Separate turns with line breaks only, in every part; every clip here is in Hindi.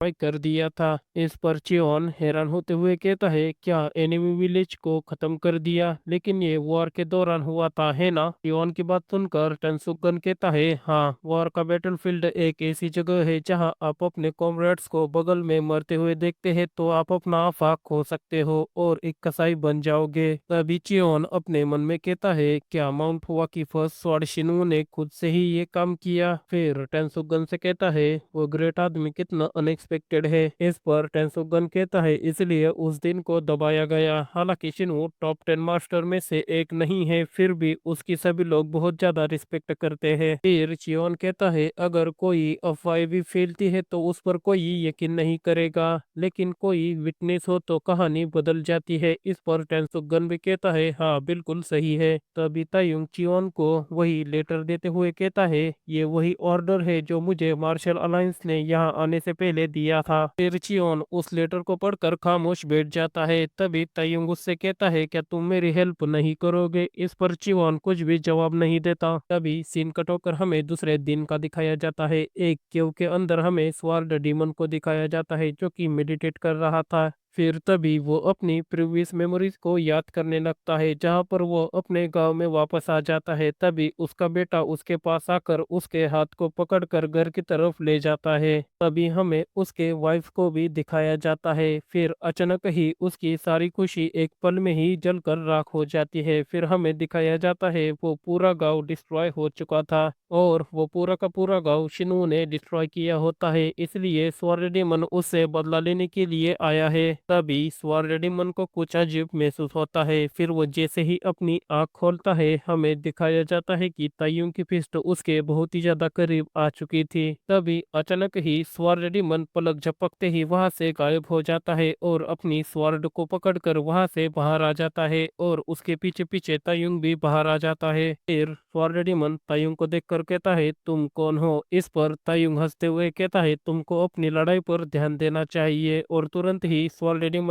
कर दिया था। इस पर चियोन हैरान होते हुए कहता है, क्या एनिमी विलेज को खत्म कर दिया? लेकिन ये वॉर के दौरान हुआ था, है ना? चियोन की बात सुनकर टेंसुगन कहता है, हाँ, वॉर का बैटलफील्ड एक ऐसी जगह है जहाँ आप अपने कॉमरेड्स को बगल में मरते हुए देखते हैं तो आप अपना आफा खो सकते हो और एक कसाई बन जाओगे। तभी चियोन अपने मन में कहता है, क्या माउंट हुआ की फर्स्ट स्वॉर्ड शिनवू ने खुद से ही ये काम किया? फिर टेंसुगन से कहता है, वो ग्रेट आदमी कितना अनएक्सपेक्टेड है। इस पर टेंसुगन कहता है, इसलिए उस दिन को दबाया गया। हालांकि शिनवू टॉप 10 मास्टर में से एक नहीं है, फिर भी उसकी सभी लोग बहुत ज्यादा रिस्पेक्ट करते हैं। फिर चियोन कहता है, अगर कोई अफवाह भी फैलती है तो उस पर कोई यकीन नहीं करेगा, लेकिन कोई विटनेस हो तो कहानी बदल जाती है। इस पर टेंसुगन भी कहता है, हाँ बिल्कुल सही है। तभी तायुंग चियोन को वही लेटर देते हुए कहता है, ये वही ऑर्डर है जो मुझे मार्शल अलायंस ने यहाँ आने से पहले दिया था। फिर चियोन उस लेटर को पढ़कर खामोश बैठ जाता है। तभी तायुंग उससे कहता है, क्या तुम मेरी हेल्प नहीं करोगे? इस पर चियोन कुछ भी जवाब नहीं देता। तभी सीन कट होकर हमें दूसरे दिन का दिखाया जाता है। एक केव के अंदर हमें स्वार्ड डीमन को दिखाया जाता है जो कि मेडिटेट कर रहा था। फिर तभी वो अपनी प्रीवियस मेमोरीज को याद करने लगता है, जहाँ पर वो अपने गांव में वापस आ जाता है। तभी उसका बेटा उसके पास आकर उसके हाथ को पकड़कर घर की तरफ ले जाता है। तभी हमें उसके वाइफ को भी दिखाया जाता है। फिर अचानक ही उसकी सारी खुशी एक पल में ही जलकर राख हो जाती है। फिर हमें दिखाया जाता है वो पूरा गांव डिस्ट्रॉय हो चुका था और वो पूरा का पूरा गांव शिनू ने डिस्ट्रॉय किया होता है, इसलिए स्वॉर्ड उससे बदला लेने के लिए आया है। तभी स्वॉर्ड को कुछ अजीब महसूस होता है। फिर वो जैसे ही अपनी आंख खोलता है, हमें दिखाया जाता है कि ताइयों की फिस्ट उसके बहुत ही ज्यादा करीब आ चुकी थी। तभी अचानक ही स्वॉर्ड पलक झपकते ही वहां से गायब हो जाता है और अपनी स्वॉर्ड को पकड़कर वहां से बाहर आ जाता है और उसके पीछे पीछे तायुंग भी बाहर आ जाता है। फिर स्वॉर्ड तायुंग को देखकर कहता है, तुम कौन हो? इस पर तायुंग हंसते हुए कहता है, तुमको अपनी लड़ाई पर ध्यान देना चाहिए। और तुरंत ही स्वॉर्ड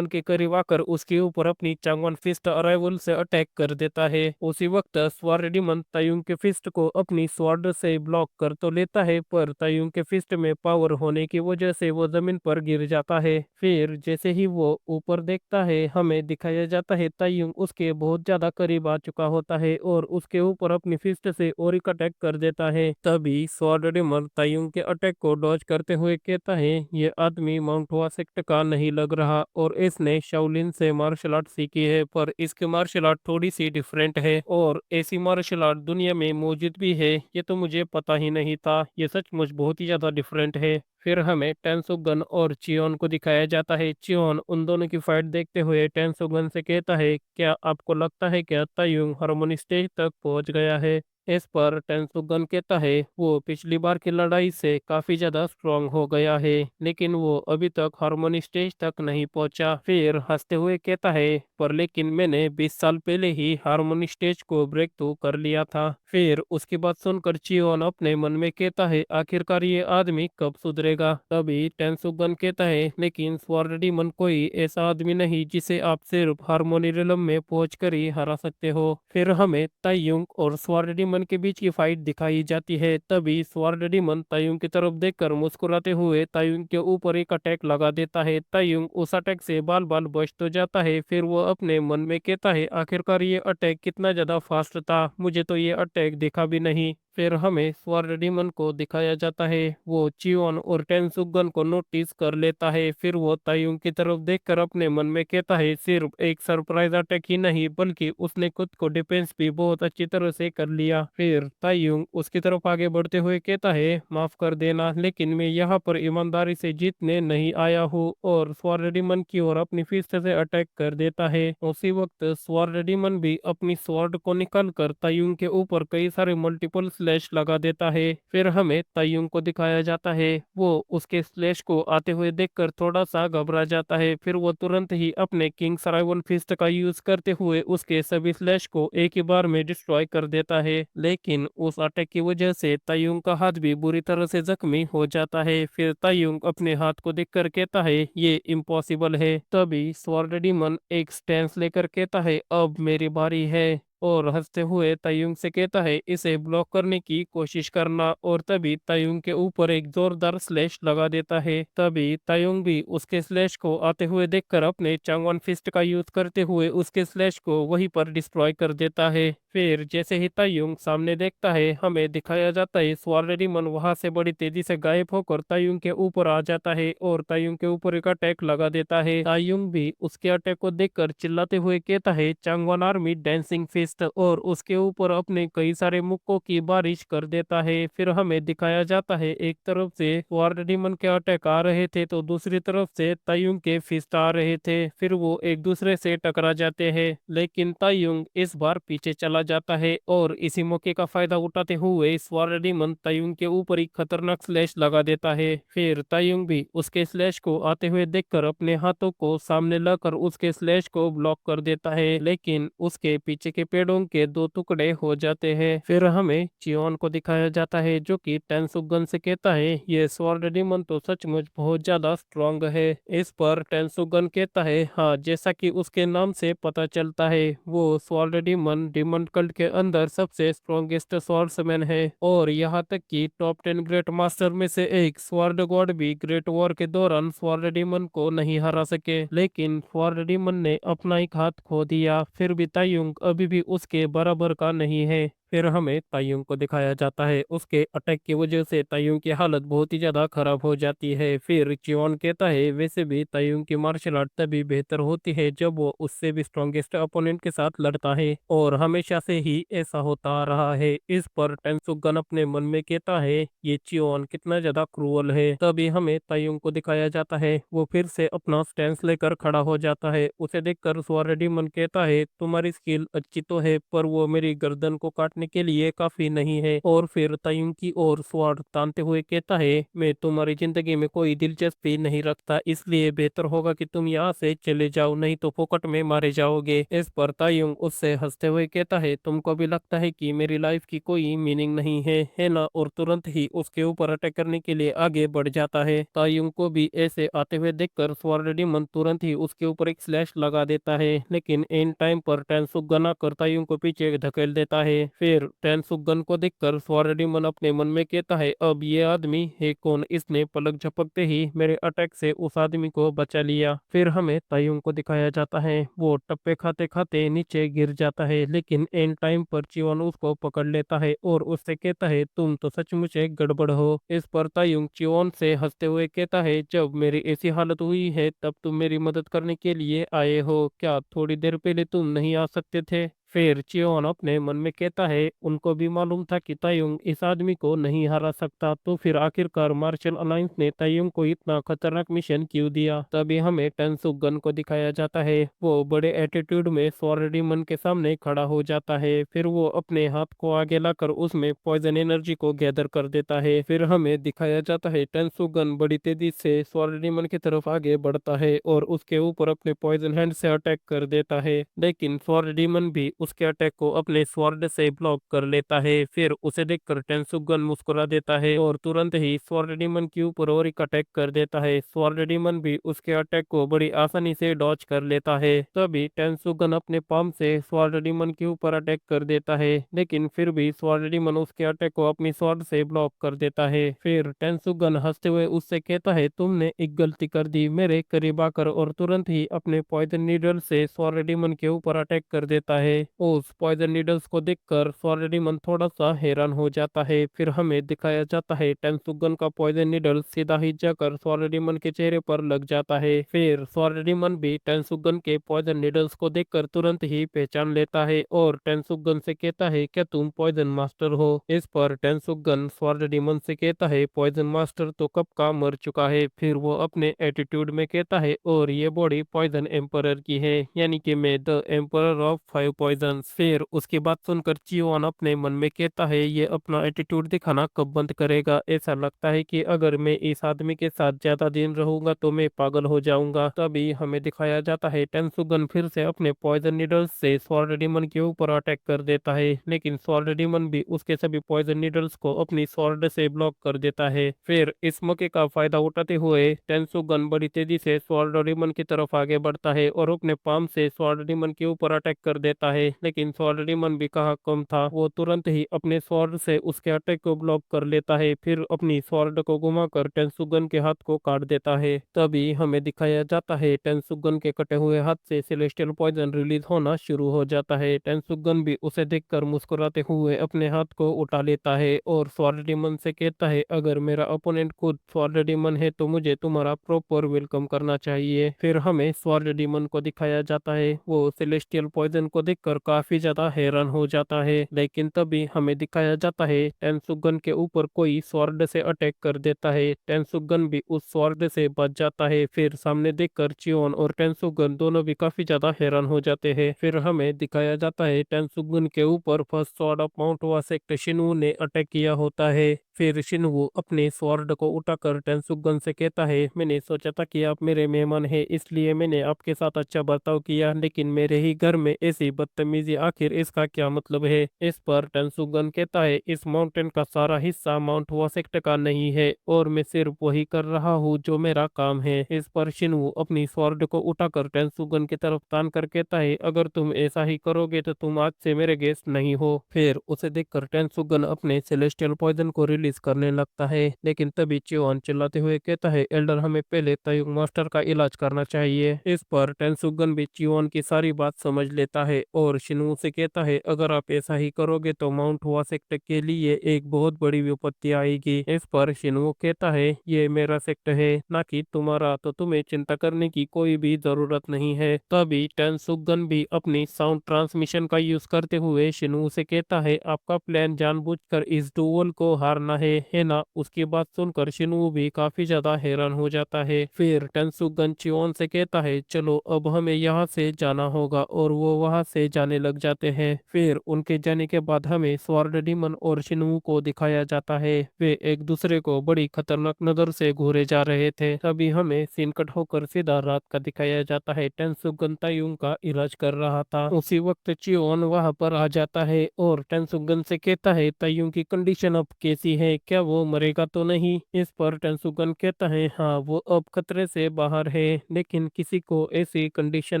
के करीब आकर उसके ऊपर अपनी चांगवान फिस्ट अराइवल से अटैक कर देता है। उसी वक्त स्वॉर्ड तायुंग के फिस्ट को अपनी स्वॉर्ड से ब्लॉक कर तो लेता है, पर तायुंग के फिस्ट में पावर होने की वजह से वो जमीन पर गिर जाता है। फिर जैसे ही वो ऊपर देखता है, हमें दिखाया जाता है तायुंग उसके बहुत ज्यादा करीब आ चुका होता है और उसके ऊपर अपनी फिस्ट से और एक अटैक कर देता है। तभी स्वॉर्ड तायुंग के अटैक को डॉज करते हुए कहता है, ये आदमी माउंट हुआ सेक्ट का नहीं लग रहा और इसने शाओलिन से मार्शल आर्ट सीखी है, पर इसकी मार्शल आर्ट थोड़ी सी डिफरेंट है और ऐसी मार्शल आर्ट दुनिया में मौजूद भी है, ये तो मुझे पता ही नहीं था। ये सचमुच बहुत ही ज्यादा डिफरेंट है। फिर हमें टेंसुगन और चियोन को दिखाया जाता है। चियोन उन दोनों की फाइट देखते हुए टेंसुगन से कहता है, क्या आपको लगता है क्या तायुंग हार्मोनी स्टेज तक पहुंच गया है? इस पर टेंसुगन कहता है, वो पिछली बार की लड़ाई से काफी ज्यादा स्ट्रांग हो गया है, लेकिन वो अभी तक हार्मोनी स्टेज तक नहीं पहुंचा। फिर हंसते हुए कहता है, पर लेकिन मैंने 20 साल पहले ही हार्मोनी स्टेज को ब्रेक थ्रू कर लिया था। फिर उसकी बात सुनकर चियोन अपने मन में कहता है, आखिरकार ये आदमी कब सुधरेगा? तभी टेंसुगन कहता है, लेकिन स्वॉर्ड कोई ऐसा आदमी नहीं जिसे आप सिर्फ हार्मोनी रिलम में पहुंच कर ही हरा सकते हो। फिर हमें तायुंग और स्वॉर्ड के बीच की फाइट दिखाई जाती है। तभी स्वॉर्ड तायुंग की तरफ देखकर मुस्कुराते हुए तायुंग के ऊपर एक अटैक लगा देता है। तायुंग उस अटैक से बाल बाल बच तो जाता है। फिर वो अपने मन में कहता है, आखिरकार ये अटैक कितना ज्यादा फास्ट था, मुझे तो ये अटैक दिखा भी नहीं। फिर हमें स्वॉर्ड को दिखाया जाता है, वो चियोन और टेंसुगन को नोटिस कर लेता है। फिर वो तायुंग की तरफ देखकर अपने मन में कहता है, सिर्फ एक सरप्राइज अटैक ही नहीं बल्कि उसने खुद को डिफेंस भी बहुत अच्छी तरह से कर लिया। फिर तायुंग उसकी तरफ आगे बढ़ते हुए कहता है, माफ कर देना, लेकिन मैं यहाँ पर ईमानदारी से जीतने नहीं आया हूँ, और स्वॉर्ड की ओर अपनी फिस्ट से अटैक कर देता है। उसी वक्त स्वॉर्ड भी अपनी स्वॉर्ड को निकाल कर तायुंग के ऊपर कई सारे मल्टीपल स्लैश लगा देता है। फिर हमें तायुंग को दिखाया जाता है, वो उसके स्लैश को आते हुए देखकर थोड़ा सा घबरा जाता है। फिर वो तुरंत ही अपने किंग सराइवन फिस्ट का यूज करते हुए उसके सभी स्लैश को एक ही बार में डिस्ट्रॉय कर देता है, लेकिन उस अटैक की वजह से तायुंग का हाथ भी बुरी तरह से जख्मी हो जाता है। फिर तायुंग अपने हाथ को देखकर कहता है, ये इम्पॉसिबल है। तभी स्वॉर्ड एक स्टैंस लेकर कहता है, अब मेरी बारी है। और हंसते हुए तायुंग से कहता है इसे ब्लॉक करने की कोशिश करना, और तभी तायुंग के ऊपर एक जोरदार स्लैश लगा देता है। तभी तायुंग भी उसके स्लैश को आते हुए देखकर अपने चांगवान फिस्ट का यूज करते हुए उसके स्लैश को वहीं पर डिस्ट्रॉय कर देता है। फिर जैसे ही तायुंग सामने देखता है, हमें दिखाया जाता है स्वार्डमन वहां से बड़ी तेजी से गायब होकर तायुंग के ऊपर आ जाता है और तायुंग के ऊपर एक अटैक लगा देता है। तायुंग भी उसके अटैक को देखकर चिल्लाते हुए कहता है चांगवान आर्मी डांसिंग फिस्ट, और उसके ऊपर अपने कई सारे मुक्कों की बारिश कर देता है। फिर हमें दिखाया जाता है एक तरफ से स्वार्डमन के अटैक आ रहे थे तो दूसरी तरफ से तायुंग के फिस्ट आ रहे थे। फिर वो एक दूसरे से टकरा जाते हैं, लेकिन तायुंग इस बार पीछे चला जाता है और इसी मौके का फायदा उठाते हुए स्वार्डमन तायुंग के ऊपर एक खतरनाक स्लैश लगा देता है। फिर तायुंग भी उसके स्लैश को आते हुए देखकर अपने हाथों को सामने लाकर उसके स्लैश को ब्लॉक कर देता है, लेकिन उसके पीछे के पेड़ों के दो टुकड़े हो जाते हैं। फिर हमें चियोन को दिखाया जाता है जो कि टेंसुगन से कहता है ये स्वॉर्ड तो सचमुच बहुत ज्यादा स्ट्रांग है। इस पर टेंसुगन कहता है हाँ, जैसा कि उसके नाम से पता चलता है वो स्वॉर्ड डिमन कल्ट के अंदर सबसे स्ट्रॉन्गेस्ट स्वॉर्ड्समैन है, और यहाँ तक कि टॉप 10 ग्रेट मास्टर में से एक स्वॉर्ड गॉड भी ग्रेट वॉर के दौरान स्वॉर्ड को नहीं हरा सके। लेकिन स्वॉर्ड ने अपना एक हाथ खो दिया, फिर भी तायुंग अभी भी उसके बराबर का नहीं है। फिर हमें तायुंग को दिखाया जाता है उसके अटैक की वजह से तायुंग की हालत बहुत ही ज्यादा खराब हो जाती है। फिर चियोन कहता है वैसे भी तायुंग की मार्शल आर्ट तभी बेहतर होती है जब वो उससे भी स्ट्रॉन्गेस्ट अपोनेंट के साथ लड़ता है, और हमेशा से ही ऐसा होता आ रहा है। इस पर टेंसुगन अपने मन में कहता है ये चियोन कितना ज्यादा क्रूअल है। तभी हमें तायुंग को दिखाया जाता है वो फिर से अपना स्टैंस लेकर खड़ा हो जाता है। उसे देखकर स्वॉर्डिमन कहता है तुम्हारी स्किल अच्छी तो है पर वो मेरी गर्दन को काटने के लिए काफी नहीं है। और फिर तायुंग की ओर स्वॉर्ड तानते हुए कहता है मैं तुम्हारी जिंदगी में कोई दिलचस्पी नहीं रखता, इसलिए बेहतर होगा कि तुम यहाँ से चले जाओ, नहीं तो फोकट में मारे जाओगे। इस पर तायुंग उससे हंसते हुए कहता है तुमको भी लगता है कि मेरी लाइफ की कोई मीनिंग नहीं है ना, और तुरंत ही उसके ऊपर अटैक करने के लिए आगे बढ़ जाता है। तायुंग को भी ऐसे आते हुए देखकर स्वॉर्डिमन तुरंत ही उसके ऊपर एक स्लैश लगा देता है, लेकिन इन टाइम पर टेंसुगन आकर तायुंग को पीछे धकेल देता है। फिर टेंसुगन को देखकर स्वॉर्डिमन अपने मन में कहता है अब ये आदमी है कौन, इसने पलक झपकते ही मेरे अटैक से उस आदमी को बचा लिया। फिर हमें तायुंग को दिखाया जाता है वो टप्पे खाते खाते नीचे गिर जाता है, लेकिन एन टाइम पर चिवोन उसको पकड़ लेता है और उससे कहता है तुम तो सचमुच एक गड़बड़ हो। इस पर तायुंग चिवोन से हंसते हुए कहता है जब मेरी ऐसी हालत हुई है तब तुम मेरी मदद करने के लिए आए हो, क्या थोड़ी देर पहले तुम नहीं आ सकते थे। फिर चियोन अपने मन में कहता है उनको भी मालूम था कि तायुंग इस आदमी को नहीं हरा सकता, तो फिर आखिरकार मार्शल अलायंस ने तायुंग को इतना खतरनाक मिशन क्यों दिया। तभी हमें टेंसुगन को दिखाया जाता है वो बड़े एटीट्यूड में स्वॉर्डिमन के सामने खड़ा हो जाता है। फिर वो अपने हाथ को आगे लाकर उसमें पॉइजन एनर्जी को गैदर कर देता है। फिर हमें दिखाया जाता है टेंसुगन बड़ी तेजी से स्वॉर्डिमन की तरफ आगे बढ़ता है और उसके ऊपर अपने पॉइजन हैंड से अटैक कर देता है, लेकिन स्वॉर्डिमन भी उसके अटैक को अपने स्वॉर्ड से ब्लॉक कर लेता है। फिर उसे देखकर टेंसुगन मुस्कुरा देता है और तुरंत ही स्वॉर्डिमन के ऊपर और एक अटैक कर देता है। स्वॉर्डिमन भी उसके अटैक को बड़ी आसानी से डॉच कर लेता है। तभी टेंसुगन अपने पाम से स्वॉर्डिमन के ऊपर अटैक कर देता है, लेकिन फिर भी स्वॉर्डिमन उसके अटैक को अपनी स्वॉर्ड से ब्लॉक कर देता है। फिर टेंसुगन हंसते हुए उससे कहता है तुमने एक गलती कर दी, मेरे करीब आकर, और तुरंत ही अपने पॉइजन नीडल से स्वॉर्डिमन के ऊपर अटैक कर देता है। उस पॉइजन नीडल्स को देखकर स्वॉर्डिमन थोड़ा सा हैरान हो जाता है। फिर हमें दिखाया जाता है टेंसुगन का पॉइजन नीडल सीधा ही जाकर स्वॉर्डिमन के चेहरे पर लग जाता है। फिर स्वॉर्डिमन भी टेंसुगन के पॉइजन नीडल्स को देखकर तुरंत ही पहचान लेता है और टेंसुगन से कहता है क्या तुम पॉइजन मास्टर हो। इस पर टेंसुगन स्वॉर्डिमन से कहता है पॉइजन मास्टर तो कब का मर चुका है। फिर वो अपने एटीट्यूड में कहता है और ये बॉडी पॉइजन एम्परर की है, यानी कि मैं द एम्परर ऑफ 5 पॉइजन। फिर उसकी बात सुनकर चियोन अपने मन में कहता है ये अपना एटीट्यूड दिखाना कब बंद करेगा, ऐसा लगता है कि अगर मैं इस आदमी के साथ ज्यादा दिन रहूंगा तो मैं पागल हो जाऊंगा। तभी हमें दिखाया जाता है टेंसुगन फिर से अपने पॉइजन नीडल्स से स्वॉर्डिमन के ऊपर अटैक कर देता है, लेकिन स्वॉर्डिमन भी उसके सभी पॉइजन नीडल्स को अपनी स्वॉर्ड से ब्लॉक कर देता है। फिर इस मौके का फायदा उठाते हुए टेंसुगन बड़ी तेजी से स्वॉर्डिमन की तरफ आगे बढ़ता है और अपने पाम से स्वॉर्डिमन के ऊपर अटैक कर देता है। है, लेकिन स्वॉर्ड डेमन भी कहाँ कम था, वो तुरंत ही अपने स्वॉर्ड से उसके अटैक को ब्लॉक कर लेता है, फिर अपनी स्वॉर्ड को घुमाकर टेंसुगन के हाथ को काट देता है। तभी हमें दिखाया जाता है टेंसुगन के कटे हुए हाथ से सेलेस्टियल पॉइजन रिलीज होना शुरू हो जाता है। टेंसुगन भी उसे देखकर मुस्कुराते हुए अपने हाथ को उठा लेता है और स्वॉर्ड डेमन से कहता है, अगर मेरा ओपोनेंट खुद स्वॉर्ड डेमन है तो मुझे तुम्हारा प्रॉपर वेलकम करना चाहिए। फिर हमें स्वॉर्ड डेमन को दिखाया जाता है, वो सेलेस्टियल पॉइजन को देखकर काफी ज्यादा हैरान हो जाता है, लेकिन तभी हमें दिखाया जाता है टेंसुगन के ऊपर कोई स्वॉर्ड से अटैक कर देता है। टेंसुगन भी उस स्वॉर्ड से बच जाता है। फिर सामने देखकर चियोन और टेंसुगन दोनों भी काफी ज्यादा हैरान हो जाते हैं। फिर हमें दिखाया जाता है टेंसुगन के ऊपर फर्स्ट स्वॉर्ड ऑफ माउंट वासेक्ट शिनवू ने अटैक किया होता है। फिर शिनवू अपने स्वॉर्ड को उठाकर टेंसुगन से कहता है, मैंने सोचा था कि आप मेरे मेहमान हैं, इसलिए मैंने आपके साथ अच्छा बर्ताव किया, लेकिन मेरे ही घर में ऐसी बदतमीजी, आखिर इसका क्या मतलब है। इस पर टेंसुगन कहता है, इस माउंटेन का सारा हिस्सा माउंट वासेक्ट का नहीं है और मैं सिर्फ वही कर रहा हूँ जो मेरा काम है। इस पर शिनवू अपनी स्वॉर्ड को उठाकर टेंसुगन की तरफ तान कर कहता है, अगर तुम ऐसा ही करोगे तो तुम आज से मेरे गेस्ट नहीं हो। फिर उसे देखकर टेंसुगन अपने सेलेस्टियल पॉइजन को रिलीज करने लगता है, लेकिन तभी चियोन चिल्लाते हुए कहता है, एल्डर हमें पहले तायुंग मास्टर का इलाज करना चाहिए। इस पर टेंसुगन भी चियोन की सारी बात समझ लेता है और शिनवू से कहता है, अगर आप ऐसा ही करोगे तो माउंट वासेक्ट के लिए एक बहुत बड़ी विपत्ति आएगी। इस पर शिनवू कहता है, ये मेरा सेक्ट है ना कि तुम्हारा, तो तुम्हें चिंता करने की कोई भी जरूरत नहीं है। तभी टेंसुगन भी अपनी साउंड ट्रांसमिशन का यूज करते हुए शिनवू से कहता है, आपका प्लान जानबूझकर इस डुओल को हारना है ना। उसकी बात सुनकर शिनवू भी काफी ज्यादा हैरान हो जाता है। फिर टेंसुगन चियोन से कहता है, चलो अब हमें यहाँ से जाना होगा, और वो वहां से जाने लग जाते हैं। फिर उनके जाने के बाद हमें स्वॉर्ड डीमन और शिनवू को दिखाया जाता है, वे एक दूसरे को बड़ी खतरनाक नजर से घूरे जा रहे थे। तभी हमें सीन कट होकर सीधा रात का दिखाया जाता है, टेंसुगन तायुंग का इलाज कर रहा था। उसी वक्त चियोन वहां पर आ जाता है और टेंसुगन से कहता है, तायुंग की कंडीशन अब कैसी है, क्या वो मरेगा तो नहीं। इस पर टेंसुगन कहता है, हाँ वो अब खतरे से बाहर है, लेकिन किसी को ऐसी कंडीशन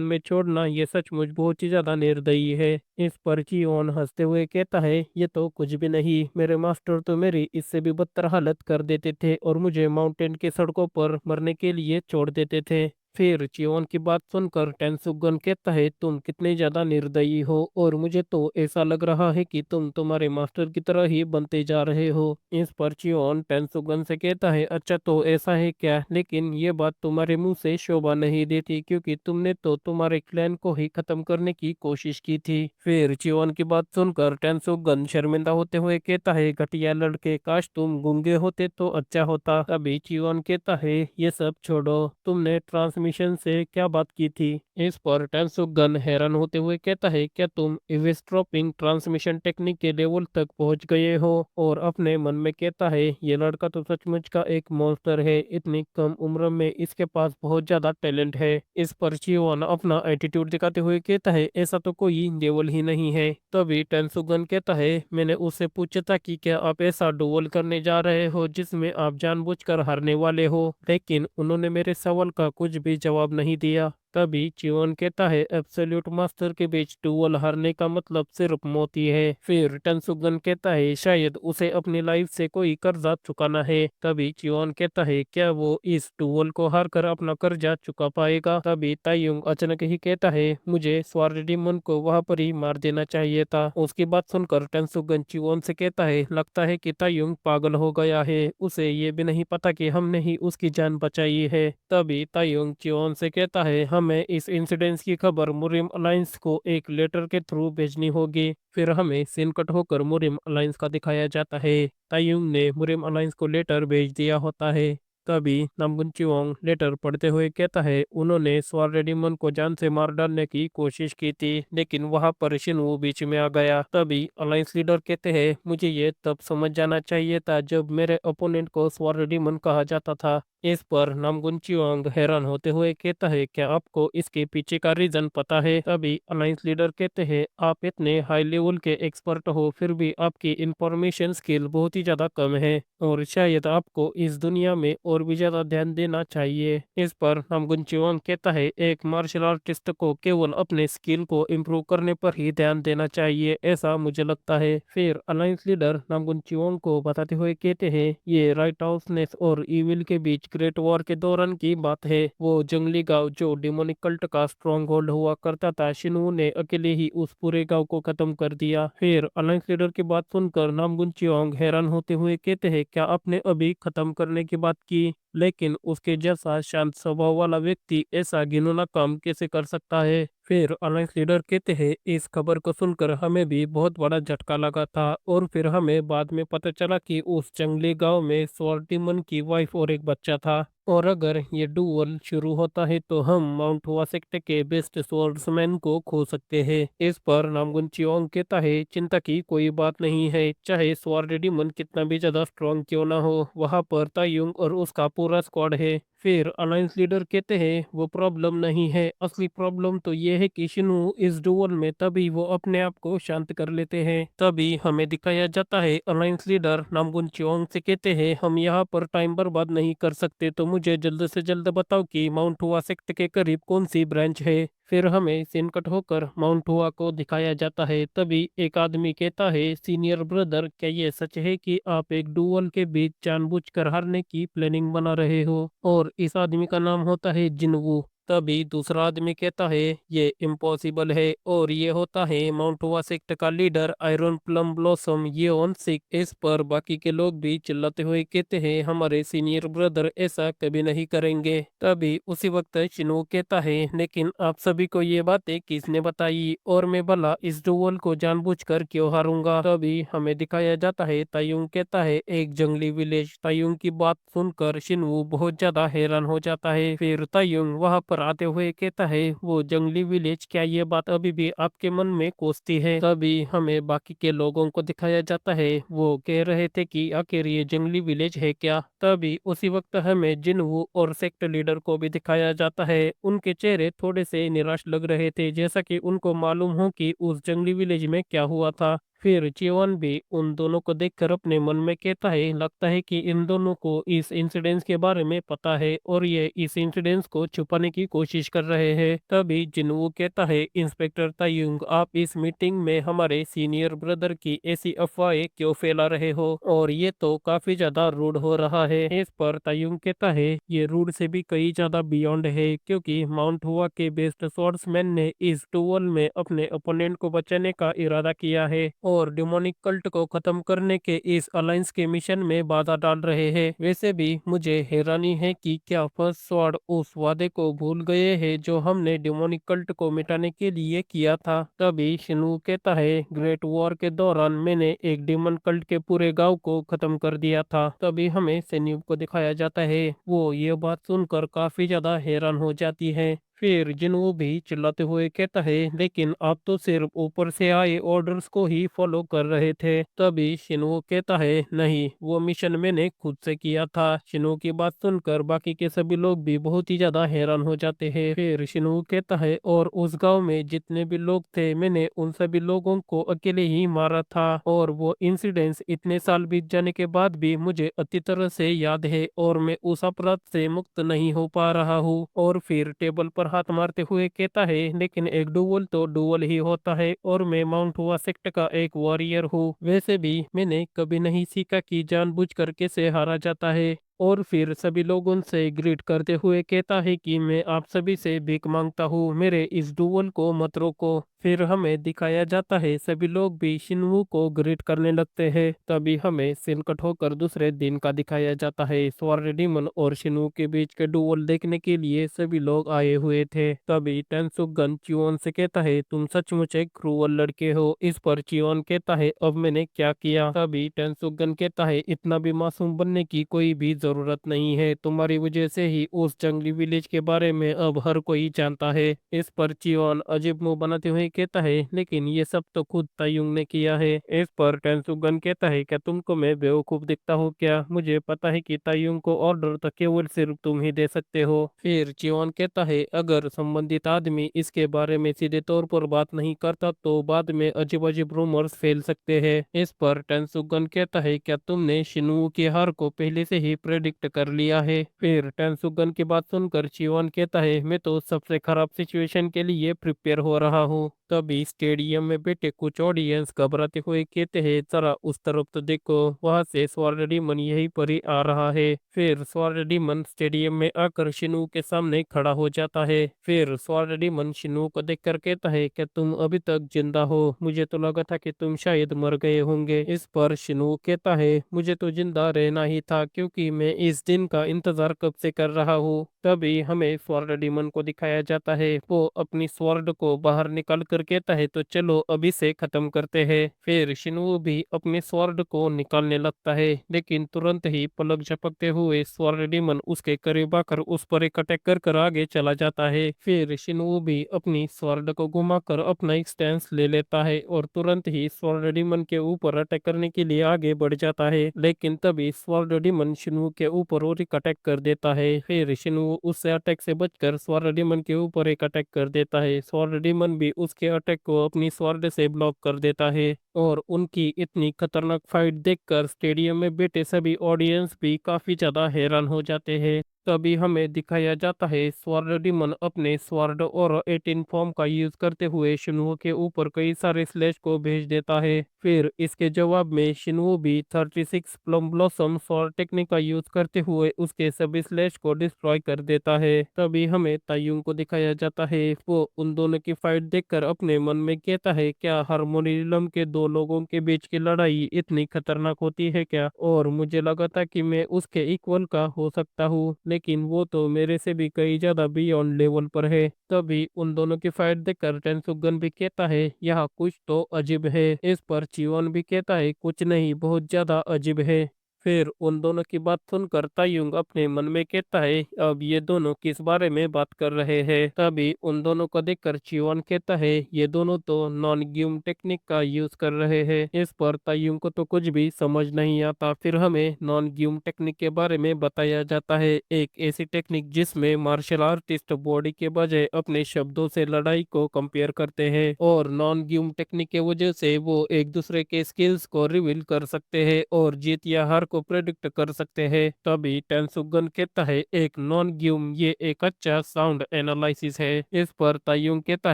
में छोड़ना ये सचमुच बहुत ही ज्यादा निर्दयी है। इस पर चियोन हंसते हुए कहता है, ये तो कुछ भी नहीं, मेरे मास्टर तो मेरी इससे भी बदतर हालत कर देते थे और मुझे माउंटेन की सड़कों पर मरने के लिए छोड़ देते थे। फिर चियोन की बात सुनकर टेंसुगन कहता है, तुम कितने ज्यादा निर्दयी हो, और मुझे तो ऐसा लग रहा है कि तुम तुम्हारे मास्टर की तरह ही बनते जा रहे हो। इस पर चियोन टेंसुगन से कहता है, अच्छा तो ऐसा है क्या, लेकिन ये बात तुम्हारे मुंह से शोभा नहीं देती, क्योंकि तुमने तो तुम्हारे क्लैन को ही खत्म करने की कोशिश की थी। फिर चियोन की बात सुनकर टेंसुगन शर्मिंदा होते हुए कहता है, घटिया लड़के, काश तुम गूंगे होते तो अच्छा होता। अभी चियोन कहता है, ये सब छोड़ो, तुमने ट्रांसमिशन से क्या बात की थी। इस पर टेंसुगन हैरान होते हुए कहता है, क्या तुम इविसड्रॉपिंग ट्रांसमिशन टेक्निक के लेवल तक पहुंच गए हो। और अपने मन में कहता है, ये लड़का तो सचमुच का एक मॉन्स्टर है, इतनी कम उम्र में इसके पास बहुत ज्यादा टैलेंट है। इस पर चियोन अपना एटीट्यूड दिखाते हुए कहता है, ऐसा तो कोई लेवल ही नहीं है। तभी टेंसुगन कहता है, मैंने उससे पूछा था कि क्या आप ऐसा डुएल करने जा रहे हो जिसमें आप जानबूझकर हारने वाले हो, लेकिन उन्होंने मेरे सवाल का कुछ भी जवाब नहीं दिया। तभी चियोन कहता है, एब्सोल्यूट मास्टर के बीच डुएल हारने का मतलब सिर्फ मौत ही है। फिर टेंसुगन कहता है, शायद उसे अपनी लाइफ से कोई कर्जा चुकाना है। तभी चियोन कहता है, क्या वो इस डुएल को हार कर अपना कर्जा चुका पाएगा। तभी तायुंग अचानक ही कहता है, मुझे स्वॉर्ड डीमन को वहां पर ही मार देना चाहिए था। उसकी बात सुनकर टेंसुगन चियोन से कहता है, लगता है कि तायुंग पागल हो गया है, उसे ये भी नहीं पता कि हमने ही उसकी जान बचाई है। तभी तायुंग चियोन से कहता है, हमें इस इंसिडेंस की खबर मुरिम अलायंस को एक लेटर के थ्रू भेजनी होगी। फिर हमें सीन कट होकर मुरिम अलायंस का दिखाया जाता है। तायुंग ने मुरिम अलायंस को लेटर भेज दिया होता है। तभी नामगुन चिओंग लेटर पढ़ते हुए कहता है, उन्होंने स्वॉर्ड को जान से मार डालने की कोशिश की थी, लेकिन वहां पर शिनवू बीच में आ गया। तभी अलायंस लीडर कहते हैं, मुझे ये तब समझ जाना चाहिए था जब मेरे ओपोनेंट को स्वॉर्ड कहा जाता था। इस पर नामगुन चिओंग हैरान होते हुए कहता है, क्या आपको इसके पीछे का रीजन पता है। तभी अलायंस लीडर कहते हैं, आप इतने हाई लेवल के एक्सपर्ट हो, फिर भी आपकी इंफॉर्मेशन स्किल बहुत ही ज्यादा कम है, और शायद आपको इस दुनिया में और और भी ज्यादा ध्यान देना चाहिए। इस पर नामगुन चिवोंग कहता है एक मार्शल आर्टिस्ट को केवल अपने स्किल को इम्प्रूव करने पर ही ध्यान देना चाहिए, ऐसा मुझे लगता है। फिर अलायंस लीडर नामगुन चिवोंग को बताते हुए कहते हैं ये राइट हाउसनेस और इविल के बीच ग्रेट वॉर के दौरान की बात है। वो जंगली गांव जो डिमोनिक कल्ट का स्ट्रॉन्ग होल्ड हुआ करता था, शिनवू ने अकेले ही उस पूरे गांव को खत्म कर दिया। फिर अलायंस लीडर की बात सुनकर नामगुन चियोंग हैरान होते हुए कहते हैं क्या आपने अभी खत्म करने की बात की, लेकिन उसके जैसा शांत स्वभाव वाला व्यक्ति ऐसा घिनौना काम कैसे कर सकता है। फिर अलायंस लीडर कहते हैं इस खबर को सुनकर हमें भी बहुत बड़ा झटका लगा था और फिर हमें बाद में पता चला कि उस जंगली गांव में स्वॉर्ड डीमन की वाइफ और एक बच्चा था। और अगर ये डुअल शुरू होता है तो हम माउंट हुआ सेक्टर के बेस्ट स्वॉर्ड्समैन को खो सकते हैं। इस पर नामगुन चियोंग कहता है चिंता की कोई बात नहीं है, चाहे स्वॉर्ड डीमन कितना भी ज्यादा स्ट्रॉन्ग क्यों ना हो, वहां पर तायुंग और उसका पूरा स्क्वाड है। फिर अलायंस लीडर कहते हैं वो प्रॉब्लम नहीं है, असली प्रॉब्लम तो ये है कि शिनू इस डुअल में तभी वो अपने आप को शांत कर लेते हैं। तभी हमें दिखाया जाता है अलायंस लीडर नामगुन चियोंग से कहते हैं हम यहाँ पर टाइम बर्बाद नहीं कर सकते, तो मुझे जल्द से जल्द बताओ कि माउंट हुआ सेक्ट के करीब कौन सी ब्रांच है। फिर हमें सीन कट होकर माउंट हुआ को दिखाया जाता है। तभी एक आदमी कहता है सीनियर ब्रदर क्या ये सच है कि आप एक डुअल के बीच जानबूझकर हारने की प्लानिंग बना रहे हो, और इस आदमी का नाम होता है जिनवू। तभी दूसरा आदमी कहता है ये इम्पॉसिबल है, और ये होता है माउंट हुआ सेक्ट का लीडर आयरन प्लम ब्लॉसम ये ऑन सिक। इस पर बाकी के लोग भी चिल्लाते हुए कहते हैं हमारे सीनियर ब्रदर ऐसा कभी नहीं करेंगे। तभी उसी वक्त शिनो कहता है लेकिन आप सभी को ये बातें किसने बताई, और मैं भला इस डुअल को जानबूझकर क्यों हारूंगा। तभी हमें दिखाया जाता है तायुंग कहता है एक जंगली विलेज। तायुंग की बात सुनकर शिनवू बहुत ज्यादा हैरान हो जाता है। फिर तायुंग वहां पर आते हुए कहता है वो जंगली विलेज, क्या ये बात अभी भी आपके मन में कोसती है। तभी हमें बाकी के लोगों को दिखाया जाता है वो कह रहे थे कि आखिर ये जंगली विलेज है क्या। तभी उसी वक्त हमें जिनवू और सेक्ट लीडर को भी दिखाया जाता है। उनके चेहरे थोड़े से निराश लग रहे थे, जैसा कि उनको मालूम हो कि उस जंगली विलेज में क्या हुआ था। फिर चिवन भी उन दोनों को देखकर अपने मन में कहता है लगता है कि इन दोनों को इस इंसिडेंस के बारे में पता है और ये इस इंसिडेंस को छुपाने की कोशिश कर रहे हैं। तभी जिनवू कहता है इंस्पेक्टर तायुंग आप इस मीटिंग में हमारे सीनियर ब्रदर की ऐसी अफवाहें क्यों फैला रहे हो, और ये तो काफी ज्यादा रूड हो रहा है। इस पर तायुंग कहता है ये रूड से भी कई ज्यादा बियॉन्ड है, क्योंकि माउंट हुआ के बेस्ट स्वॉर्ड्समैन ने इस डुअल में अपने ओपोनेंट को बचाने का इरादा किया है और डिमोनिक कल्ट को खत्म करने के इस अलायंस के मिशन में बाधा डाल रहे हैं। वैसे भी मुझे हैरानी है कि क्या फर्स्ट स्वॉर्ड उस वादे को भूल गए हैं जो हमने डिमोनिक कल्ट को मिटाने के लिए किया था। तभी शिनू कहता है ग्रेट वॉर के दौरान मैंने एक डिमन कल्ट के पूरे गांव को खत्म कर दिया था। तभी हमें सैन्य को दिखाया जाता है वो ये बात सुनकर काफी ज्यादा हैरान हो जाती है। फिर जिनवू भी चिल्लाते हुए कहता है लेकिन आप तो सिर्फ ऊपर से आए ऑर्डर्स को ही फॉलो कर रहे थे। तभी शिनवू कहता है नहीं, वो मिशन मैंने खुद से किया था। शिनवू की बात सुनकर बाकी के सभी लोग भी बहुत ही ज्यादा हैरान हो जाते हैं। फिर शिनवू कहता है और उस गांव में जितने भी लोग थे मैंने उन सभी लोगों को अकेले ही मारा था, और वो इंसिडेंस इतने साल बीत जाने के बाद भी मुझे अच्छी तरह से याद है और मैं उस अपराध से मुक्त नहीं हो पा रहा हूँ। और फिर टेबल पर हाथ मारते हुए कहता है लेकिन एक डुअल तो डुअल ही होता है, और मैं माउंट हुआ सेक्ट का एक वॉरियर हूँ। वैसे भी मैंने कभी नहीं सीखा कि जानबूझकर कैसे हारा जाता है। और फिर सभी लोग उनसे ग्रीट करते हुए कहता है कि मैं आप सभी से भीख मांगता हूँ, मेरे इस डुअल को मत रोको। फिर हमें दिखाया जाता है सभी लोग भी शिनवू को ग्रीट करने लगते हैं। तभी हमें सिलकट होकर दूसरे दिन का दिखाया जाता है। स्वॉर्ड डीमन और शिनवू के बीच के डुअल देखने के लिए सभी लोग आए हुए थे। तभी टेंसुगन चियोन से कहता है तुम सचमुच एक क्रूअल लड़के हो। इस पर चियोन कहता है अब मैंने क्या किया। तभी टेंसुगन कहता है इतना भी मासूम बनने की कोई भी जरूरत नहीं है, तुम्हारी वजह से ही उस जंगली विलेज के बारे में अब हर कोई जानता है। इस पर चियोन अजीब मुंह बनाते हुए कहता है लेकिन ये सब तो खुद तायुंग ने किया है। इस पर टेंसुगन कहता है क्या तुमको मैं बेवकूफ दिखता हूँ क्या, मुझे पता है कि तायुंग को ऑर्डर तो केवल सिर्फ तुम ही दे सकते हो। फिर चियोन कहता है अगर संबंधित आदमी इसके बारे में सीधे तौर पर बात नहीं करता तो बाद में अजीब अजीब रूमर्स फैल सकते हैं। इस पर टेंसुगन कहता है क्या तुमने शिनवू की हार को पहले से ही प्रेडिक्ट कर लिया है। फिर टेंसुगन की बात सुनकर चियोन कहता है मैं तो सबसे खराब सिचुएशन के लिए प्रिपेयर हो रहा हूँ। तभी स्टेडियम में बैठे कुछ ऑडियंस घबराते हुए कहते हैं जरा उस तरफ तो देखो, वहां से स्वर्ण डीमन यहीं पर ही आ रहा है। फिर स्वर्ण डीमन स्टेडियम में आकर शिनू के सामने खड़ा हो जाता है। फिर स्वर्ण डीमन शिनू को देखकर कहता है क्या तुम अभी तक जिंदा हो? मुझे तो लगा था कि तुम शायद मर गए होंगे। इस पर शिनू कहता है मुझे तो जिंदा रहना ही था क्योंकि मैं इस दिन का इंतजार कब से कर रहा हूँ। तभी हमें स्वर्ण डीमन को दिखाया जाता है, वो अपनी स्वॉर्ड को बाहर निकाल कर कहता है तो चलो अभी से खत्म करते हैं। फिर शिनवू भी अपने स्वॉर्ड को निकालने लगता है, लेकिन तुरंत ही पलक झपकते हुए स्वर्ण डीमन उसके करीब आकर उस पर एक अटैक कर आगे चला जाता है। फिर शिनवू भी अपनी स्वॉर्ड को घुमाकर अपना एक स्टैंस ले लेता है और तुरंत ही स्वर्ण डीमन के ऊपर अटैक करने के लिए आगे बढ़ जाता है, लेकिन तभी स्वर्ण डीमन शिनवू के ऊपर और एक अटैक कर देता है। फिर शिनवू उससे अटैक से बचकर स्वर्ण डीमन के ऊपर एक अटैक कर देता है। स्वर्ण डीमन भी उसके अटैक को अपनी स्वॉर्ड से ब्लॉक कर देता है और उनकी इतनी खतरनाक फाइट देखकर स्टेडियम में बैठे सभी ऑडियंस भी काफी ज्यादा हैरान हो जाते हैं। तभी हमें दिखाया जाता है स्वर्ण डीमन अपने स्वॉर्ड और 18 फॉर्म का यूज करते हुए शिन्वो के ऊपर कई सारे स्लेश को भेज देता है। फिर इसके जवाब में शिन्वो भी 36 प्लम ब्लॉसम स्वॉर्ड टेक्निक का यूज करते हुए उसके सभी स्लेश को डिस्ट्रॉय कर देता है। तभी हमें तायुंग को दिखाया जाता है, वो उन दोनों की फाइट देखकर अपने मन में कहता है क्या हार्मोनी रिलम के दो लोगों के बीच की लड़ाई इतनी खतरनाक होती है क्या? और मुझे लगा था कि मैं उसके इक्वल का हो सकता हूँ, लेकिन वो तो मेरे से भी कई ज्यादा बियॉन्ड लेवल पर है। तभी उन दोनों की फाइट देखकर टेंसुगन भी कहता है यहाँ कुछ तो अजीब है। इस पर चिवोन भी कहता है कुछ नहीं, बहुत ज्यादा अजीब है। फिर उन दोनों की बात सुनकर तायुंग अपने मन में कहता है अब ये दोनों किस बारे में बात कर रहे हैं। तभी उन दोनों को देखकर चिवोन कहता है ये दोनों तो नॉन ग्यूम टेक्निक का यूज कर रहे हैं। इस पर तायुंग को तो कुछ भी समझ नहीं आता। फिर हमें नॉन ग्यूम टेक्निक के बारे में बताया जाता है, एक ऐसी टेक्निक जिसमें मार्शल आर्टिस्ट बॉडी के बजाय अपने शब्दों से लड़ाई को कंपेयर करते हैं और नॉन ग्यूम टेक्निक के वजह से वो एक दूसरे के स्किल्स को रिवील कर सकते हैं और जीत या हार को प्रेडिक्ट कर सकते हैं। तभी टेंसुगन कहता है एक नॉन ग्यूम ये एक अच्छा साउंड एनालिसिस है। इस पर तायुंग कहता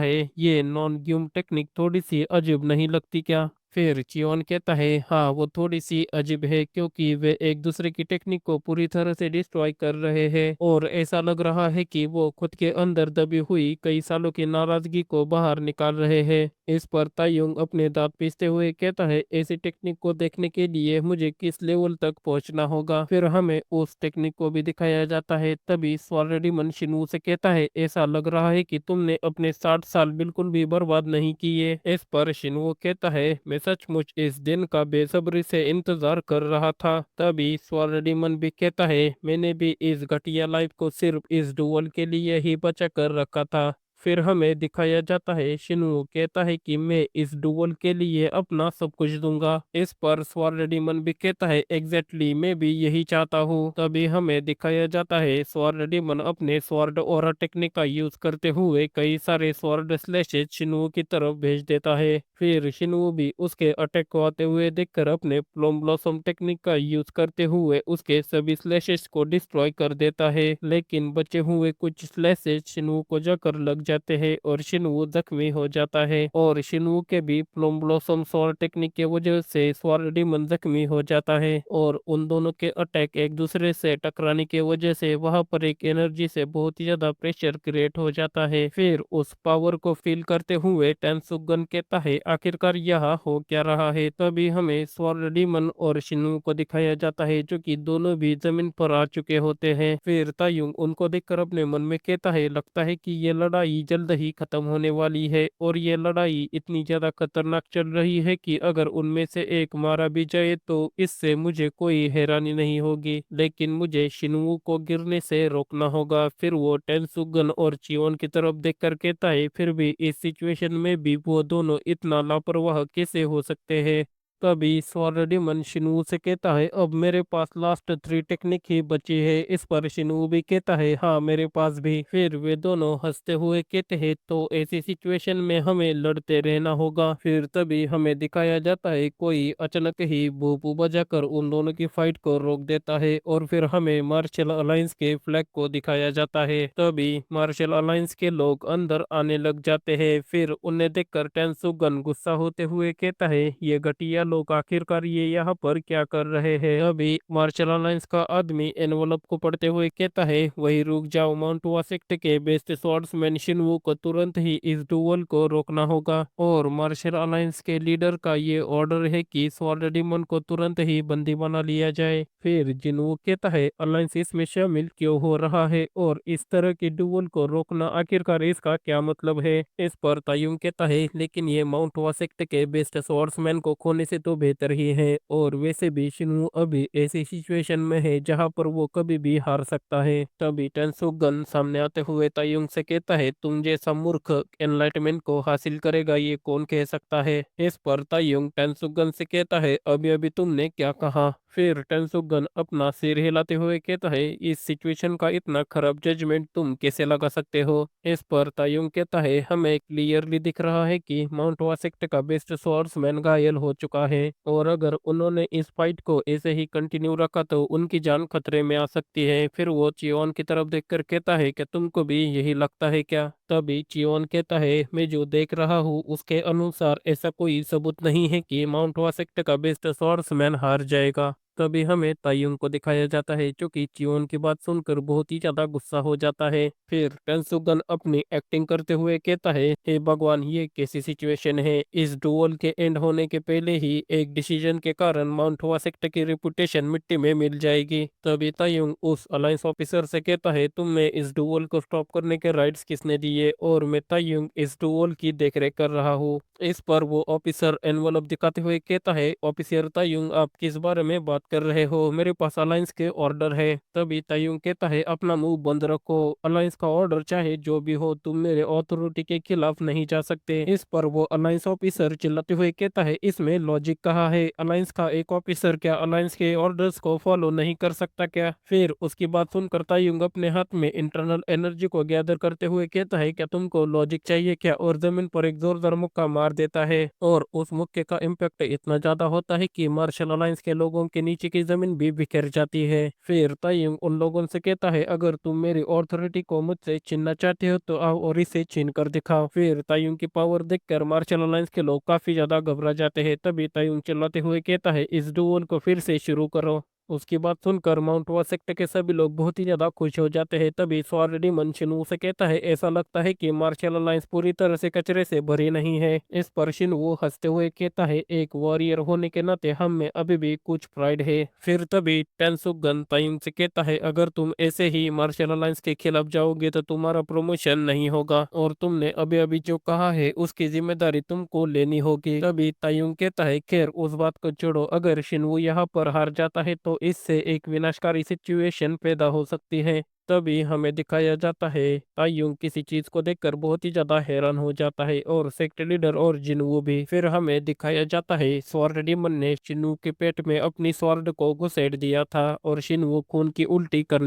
है ये नॉन ग्यूम टेक्निक थोड़ी सी अजीब नहीं लगती क्या? फिर चियोन कहता है हाँ वो थोड़ी सी अजीब है क्योंकि वे एक दूसरे की टेक्निक को पूरी तरह से डिस्ट्रॉय कर रहे हैं और ऐसा लग रहा है कि वो खुद के अंदर दबी हुई कई सालों की नाराजगी को बाहर निकाल रहे हैं। इस पर तायुंग अपने दांत पीसते हुए कहता है ऐसी टेक्निक को देखने के लिए मुझे किस लेवल तक पहुंचना होगा। फिर हमें उस टेक्निक को भी दिखाया जाता है। तभी स्वॉर्डिमन शिनवू से कहता है ऐसा लग रहा है कि तुमने अपने 60 साल बिल्कुल भी बर्बाद नहीं किए। इस पर शिनवू कहता है मैं सचमुच इस दिन का बेसब्री से इंतजार कर रहा था। तभी स्वॉर्डिमन भी कहता है मैंने भी इस घटिया लाइफ को सिर्फ इस डुअल के लिए ही बचा कर रखा था। फिर हमें दिखाया जाता है शिन्वू कहता है कि मैं इस डुअल के लिए अपना सब कुछ दूंगा। इस पर स्वॉर्ड डीमन भी कहता है एग्जैक्टली मैं भी यही चाहता हूँ। तभी हमें दिखाया जाता है स्वॉर्ड डीमन अपने स्वॉर्ड और टेक्निक का यूज करते हुए कई सारे स्वॉर्ड स्लैशेज शिन्वू की तरफ भेज देता है। फिर शिन्वू भी उसके अटैक को आते हुए देखकर अपने प्लम ब्लॉसम टेक्निक का यूज करते हुए उसके सभी स्लैशेज को डिस्ट्रॉय कर देता है, लेकिन बचे हुए कुछ स्लैशेज शिन्वू को जाकर लग जाते हैं और शिन्वू जख्मी हो जाता है और शिन्वू के भी प्लम ब्लॉसम स्वॉर्ड टेक्निक के वजह से स्वॉर्ड डीमन जख्मी हो जाता है और उन दोनों के अटैक एक दूसरे से टकराने के वजह से वहां पर एक एनर्जी से बहुत ही ज्यादा प्रेशर क्रिएट हो जाता है। फिर उस पावर को फील करते हुए टेंसुगन कहता है आखिरकार यह हो क्या रहा है। तभी हमें स्वॉर्ड डीमन और शिन्वू को दिखाया जाता है जो कि दोनों भी जमीन पर आ चुके होते हैं। फिर तायुंग उनको देखकर अपने मन में कहता है लगता है कि ये लड़ाई जल्द ही खत्म होने वाली है और ये लड़ाई इतनी ज्यादा खतरनाक चल रही है कि अगर उनमें से एक मारा भी जाए तो इससे मुझे कोई हैरानी नहीं होगी, लेकिन मुझे शिन्वू को गिरने से रोकना होगा। फिर वो टेंसुगन और चियोन की तरफ देखकर कहता है फिर भी इस सिचुएशन में भी वो दोनों इतना लापरवाह कैसे हो सकते हैं? तभी स्वॉर्ड डेमन शिनवू से कहता है अब मेरे पास लास्ट 3 टेक्निक ही बची है। इस पर शिनवू भी कहता है हाँ मेरे पास भी। फिर वे दोनों हंसते हुए कहते हैं तो ऐसी सिचुएशन में हमें लड़ते रहना होगा। फिर तभी हमें दिखाया जाता है कोई अचानक ही भूपू बजाकर उन दोनों की फाइट को रोक देता है और फिर हमें मार्शल अलायंस के फ्लैग को दिखाया जाता है। तभी मार्शल अलायंस के लोग अंदर आने लग जाते हैं। फिर उन्हें देखकर टेंसुगन गुस्सा होते हुए कहता है ये घटिया लोग आखिरकार ये यहाँ पर क्या कर रहे हैं। अभी मार्शल अलायंस का आदमी एनवलप को पढ़ते हुए कहता है वही रुक जाओ, माउंट वासेक्ट के बेस्ट स्वॉर्ड्समैन शिनवू को तुरंत ही इस डुअल को रोकना होगा और मार्शल अलायंस के लीडर का ये ऑर्डर है कि स्वॉर्ड डेमन को तुरंत ही बंदी बना लिया जाए। फिर जिनवू कहता है अलायंस इसमें शामिल क्यों हो रहा है और इस तरह की डुअल को रोकना आखिरकार इसका क्या मतलब है। इस पर तायुंग कहता है लेकिन ये माउंट वासेक्ट के बेस्ट स्वॉर्ड्समैन को खोने से तो बेहतर ही है और वैसे भी शिनवू अभी ऐसी सिचुएशन में है जहां पर वो कभी भी हार सकता है। तभी टेंसुगन सामने आते हुए तायुंग से कहता है तुम जैसा मूर्ख एनलाइटमेंट को हासिल करेगा ये कौन कह सकता है। इस पर तायुंग टेंसुगन से कहता है अभी अभी तुमने क्या कहा। फिर टेंसुगन अपना सिर हिलाते हुए कहता है इस सिचुएशन का इतना खराब जजमेंट तुम कैसे लगा सकते हो। इस पर तायुंग कहता है हमें क्लियरली दिख रहा है कि माउंट वासेक्ट का बेस्ट स्वॉर्ड्समैन घायल हो चुका है और अगर उन्होंने इस फाइट को ऐसे ही कंटिन्यू रखा तो उनकी जान खतरे में आ सकती है। फिर वो चियोन की तरफ देखकर कहता है कि तुमको भी यही लगता है क्या। तभी चियोन कहता है मैं जो देख रहा हूँ उसके अनुसार ऐसा कोई सबूत नहीं है कि माउंट वासेक्ट का बेस्ट स्वॉर्ड्समैन हार जाएगा। तभी हमें तायुंग को दिखाया जाता है जो कि चियोन की बात सुनकर बहुत ही ज्यादा गुस्सा हो जाता है। फिर टेंसुगन अपनी एक्टिंग करते हुए कहता है हे भगवान ये कैसी सिचुएशन है। इस डुअल के एंड होने के पहले ही एक डिसीजन के कारण माउंट वासेक्ट की रिपुटेशन मिट्टी में मिल जाएगी। तभी तायुंग उस अलायंस ऑफिसर से कहता है तुम्हें इस डुअल को स्टॉप करने के राइट्स किसने दिए और मैं तायुंग इस डुअल की देखरेख कर रहा हूँ। इस पर वो ऑफिसर एनवलप दिखाते हुए कहता है ऑफिसर तायुंग आप किस बारे में बात कर रहे हो, मेरे पास अलायंस के ऑर्डर है। तभी तायुंग कहता है अपना मुंह बंद रखो, अलायंस का ऑर्डर चाहे जो भी हो तुम मेरे अथॉरिटी के खिलाफ नहीं जा सकते। इस पर वो अलायंस ऑफिसर चिल्लाते हुए कहता है इसमें लॉजिक कहाँ है, अलायंस का एक ऑफिसर क्या अलायंस के ऑर्डर्स को फॉलो नहीं कर सकता क्या। फिर उसकी बात सुनकर तायुंग अपने हाथ में इंटरनल एनर्जी को गैदर करते हुए कहता है क्या तुमको लॉजिक चाहिए क्या और जमीन पर एक जोरदार मुक्का मार देता है और उस मुक्के का इम्पैक्ट इतना ज्यादा होता है कि मार्शल अलायंस के लोगों के नीचे की जमीन भी बिखर जाती है। फिर तायुंग उन लोगों से कहता है अगर तुम मेरी ऑथोरिटी को मुझसे छीनना चाहते हो तो आओ और इसे छीन कर दिखाओ। फिर तायुंग की पावर देखकर मार्शल अलायंस के लोग काफी ज्यादा घबरा जाते हैं। तभी तायुंग चिल्लाते हुए कहता है इस डुओल को फिर से शुरू करो। उसकी बात सुनकर माउंट वासेक्ट के सभी लोग बहुत ही ज्यादा खुश हो जाते हैं। तभी स्वॉर्ड डेमन शिनवू से कहता है ऐसा लगता है कि मार्शल अलायंस पूरी तरह से कचरे से भरी नहीं है। इस पर शिनवू हंसते हुए कहता है एक वॉरियर होने के नाते हम में अभी भी कुछ प्राइड है। फिर तभी टेंसुगन तायुंग से कहता है अगर तुम ऐसे ही मार्शल अलायंस के खिलाफ जाओगे तो तुम्हारा प्रमोशन नहीं होगा और तुमने अभी अभी जो कहा है उसकी जिम्मेदारी तुमको लेनी होगी। तभी तायुंग कहता है खैर उस बात को छोड़ो, अगर शिनवू यहाँ पर हार जाता है तो इससे एक विनाशकारी सिचुएशन पैदा हो सकती है। तभी हमें दिखाया जाता है तायुंग किसी चीज को देखकर बहुत ही ज्यादा हैरान हो जाता है और सेक्ट लीडर और जिनवू भी। फिर हमें दिखाया जाता है स्वॉर्ड डेमन ने शिनवू के पेट में अपनी स्वॉर्ड को घुसेड़ दिया था और शिनवू खून की उल्टी कर